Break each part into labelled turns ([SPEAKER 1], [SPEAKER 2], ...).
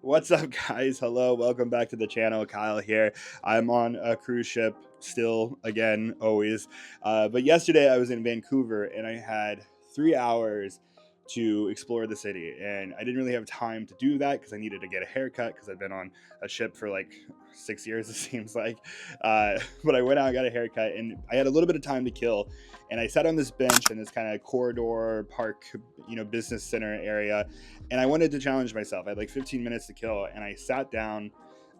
[SPEAKER 1] What's up, guys? Hello, welcome back to the channel. Kyle here. I'm on a cruise ship still, again, always. But yesterday I was in Vancouver and I had 3 hours to explore the city, and I didn't really have time to do that because I needed to get a haircut because I've been on a ship for like 6 years, it seems like. But I went out and got a haircut, and I had a little bit of time to kill, and I sat on this bench in this kind of corridor park, business center area, and I wanted to challenge myself. I had like 15 minutes to kill, and I sat down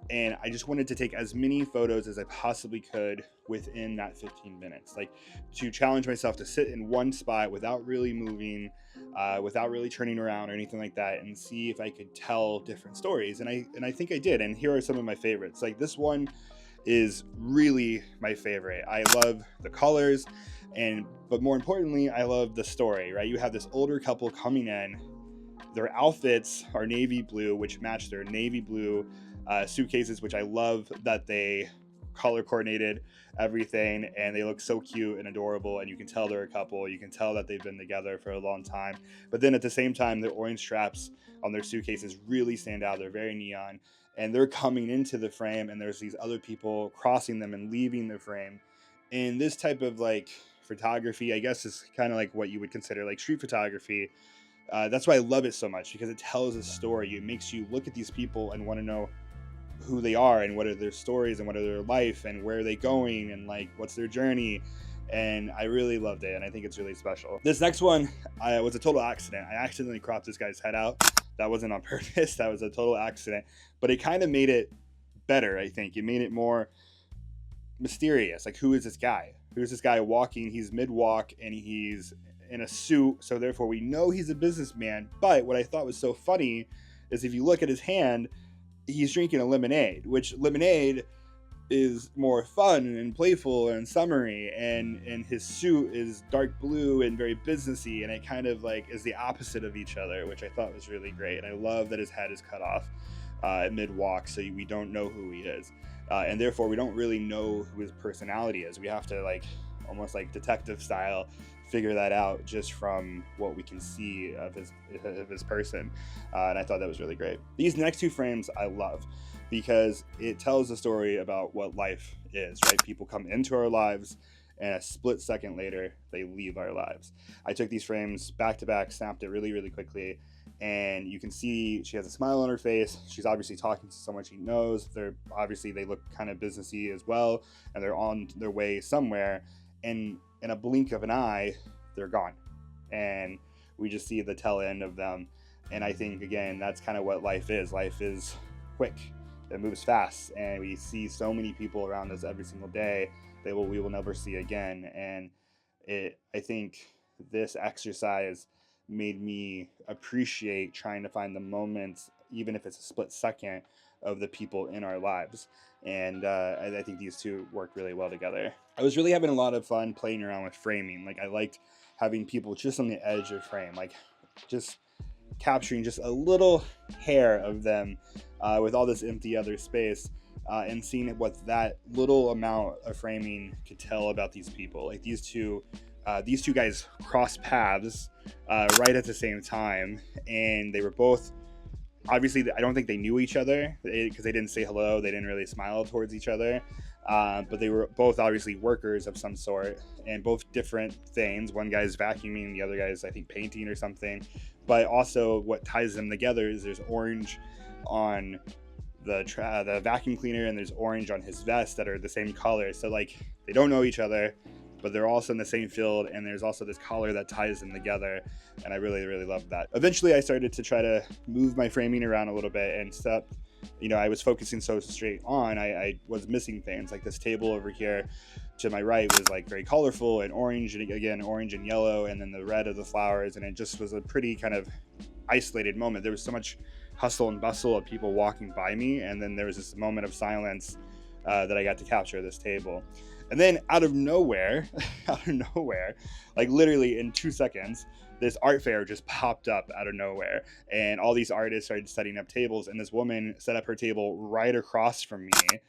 [SPEAKER 1] and I just wanted to take as many photos as I possibly could within that 15 minutes, like to challenge myself to sit in one spot without really moving, without really turning around or anything like that, and see if I could tell different stories. And I think I did. And here are some of my favorites. Like this one is really my favorite. I love the colors, but more importantly, I love the story. Right, you have this older couple coming in. Their outfits are navy blue, which match their navy blue suitcases, which I love that they color coordinated everything, and they look so cute and adorable, and you can tell they're a couple. You can tell that they've been together for a long time. But then at the same time, the orange straps on their suitcases really stand out. They're very neon, and they're coming into the frame, and there's these other people crossing them and leaving the frame. And this type of like photography, I guess, is kind of like what you would consider like street photography. That's why I love it so much, because it tells a story. It makes you look at these people and want to know who they are and what are their stories and what are their life and where are they going and like what's their journey. And I really loved it, and I think it's really special. This next one was a total accident. I accidentally cropped this guy's head out. That wasn't on purpose. That was a total accident, but it kind of made it better. I think it made it more mysterious. Like, who is this guy? Who's this guy walking? He's mid-walk and he's in a suit, so therefore we know he's a businessman. But what I thought was so funny is if you look at his hand, he's drinking a lemonade, which lemonade is more fun and playful and summery, and his suit is dark blue and very businessy, and it kind of like is the opposite of each other, which I thought was really great. And I love that his head is cut off mid-walk, so we don't know who he is, and therefore we don't really know who his personality is. We have to, like, almost like detective style, figure that out just from what we can see of his person. And I thought that was really great. These next two frames I love because it tells a story about what life is, right? People come into our lives, and a split second later they leave our lives. I took these frames back to back, snapped it really, really quickly, and you can see she has a smile on her face. She's obviously talking to someone she knows. They look kind of businessy as well, and they're on their way somewhere, and in a blink of an eye they're gone, and we just see the tail end of them. And I think, again, that's kind of what life is. Life is quick, it moves fast, and we see so many people around us every single day that we will never see again. And I think this exercise made me appreciate trying to find the moments, even if it's a split second, of the people in our lives. And I think these two work really well together. I was really having a lot of fun playing around with framing. Like, I liked having people just on the edge of frame, like just capturing just a little hair of them with all this empty other space, and seeing what that little amount of framing could tell about these people. Like these two guys crossed paths right at the same time, and they were both, obviously, I don't think they knew each other because they didn't say hello. They didn't really smile towards each other. But they were both obviously workers of some sort, and both different things. One guy's vacuuming, the other guy's, I think, painting or something. But also what ties them together is there's orange on the vacuum cleaner, and there's orange on his vest that are the same color. So, like, they don't know each other, but they're also in the same field, and there's also this collar that ties them together, and I really, really loved that. Eventually, I started to try to move my framing around a little bit and stuff. I was focusing so straight on, I was missing things. Like this table over here to my right was like very colorful and orange, and again, orange and yellow, and then the red of the flowers, and it just was a pretty kind of isolated moment. There was so much hustle and bustle of people walking by me, and then there was this moment of silence that I got to capture this table. And then out of nowhere, like literally in 2 seconds, this art fair just popped up out of nowhere, and all these artists started setting up tables, and this woman set up her table right across from me,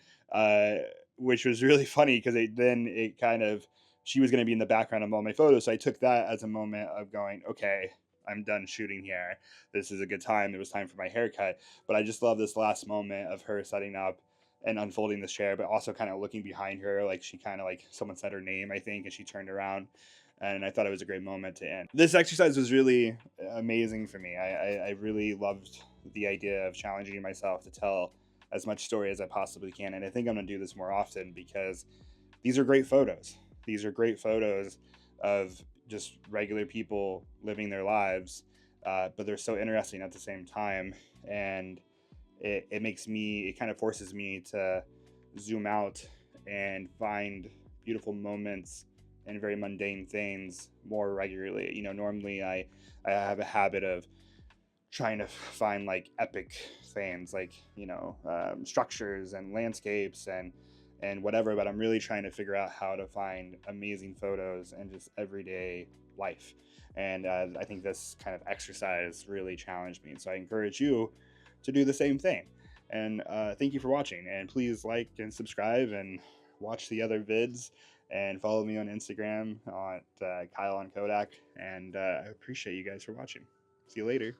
[SPEAKER 1] which was really funny because she was going to be in the background of all my photos. So I took that as a moment of going, okay, I'm done shooting here. This is a good time. It was time for my haircut. But I just love this last moment of her setting up and unfolding this chair, but also kind of looking behind her, like she kind of like someone said her name, I think, and she turned around. And I thought it was a great moment to end. This exercise was really amazing for me. I really loved the idea of challenging myself to tell as much story as I possibly can. And I think I'm gonna do this more often because these are great photos. These are great photos of just regular people living their lives, but they're so interesting at the same time. And it kind of forces me to zoom out and find beautiful moments and very mundane things more regularly. Normally I have a habit of trying to find like epic things, like structures and landscapes and whatever, but I'm really trying to figure out how to find amazing photos and just everyday life. And I think this kind of exercise really challenged me, so I encourage you to do the same thing. And thank you for watching, and please like and subscribe and watch the other vids, and follow me on Instagram at Kyle on Kodak. And I appreciate you guys for watching. See you later.